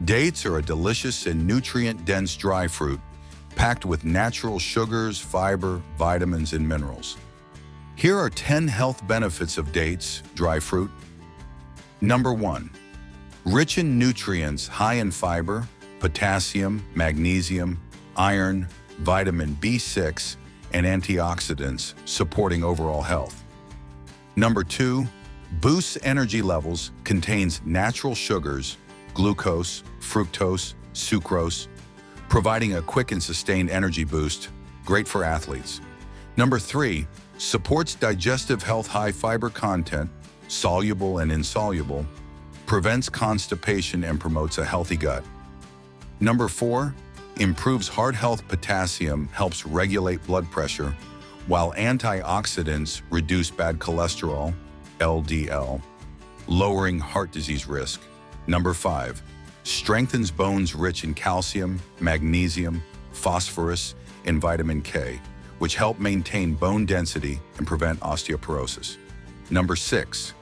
Dates are a delicious and nutrient-dense dry fruit packed with natural sugars, fiber, vitamins, and minerals. Here are 10 health benefits of dates, dry fruit. Number 1. Rich in nutrients, high in fiber, potassium, magnesium, iron, vitamin B6, and antioxidants, supporting overall health. Number 2. Boosts energy levels, contains natural sugars, glucose, fructose, sucrose, providing a quick and sustained energy boost, great for athletes. Number 3. Supports digestive health, high fiber content, soluble and insoluble, prevents constipation and promotes a healthy gut. Number 4. Improves heart health, potassium helps regulate blood pressure, while antioxidants reduce bad cholesterol, LDL, lowering heart disease risk. Number 5. Strengthens bones, rich in calcium, magnesium, phosphorus, and vitamin K, which help maintain bone density and prevent osteoporosis. Number 6.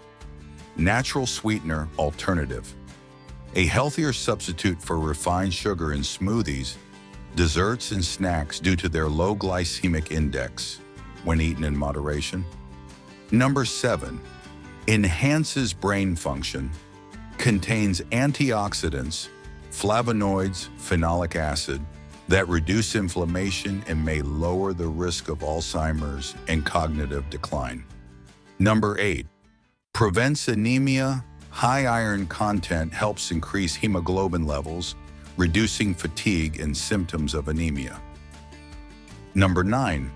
Natural sweetener alternative. A healthier substitute for refined sugar in smoothies, desserts, and snacks due to their low glycemic index when eaten in moderation. Number 7. Enhances brain function. Contains antioxidants, flavonoids, phenolic acid that reduce inflammation and may lower the risk of Alzheimer's and cognitive decline. Number 8. Prevents anemia. High iron content helps increase hemoglobin levels, reducing fatigue and symptoms of anemia. Number 9.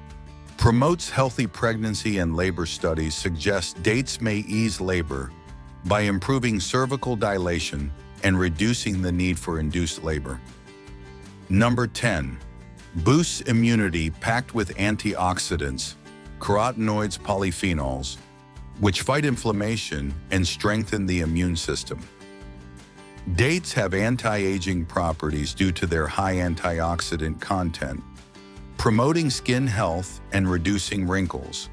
Promotes healthy pregnancy and labor. Studies suggest dates may ease labor by improving cervical dilation and reducing the need for induced labor. Number 10. Boosts immunity, packed with antioxidants, carotenoids, polyphenols, which fight inflammation and strengthen the immune system. Dates have anti-aging properties due to their high antioxidant content, promoting skin health and reducing wrinkles.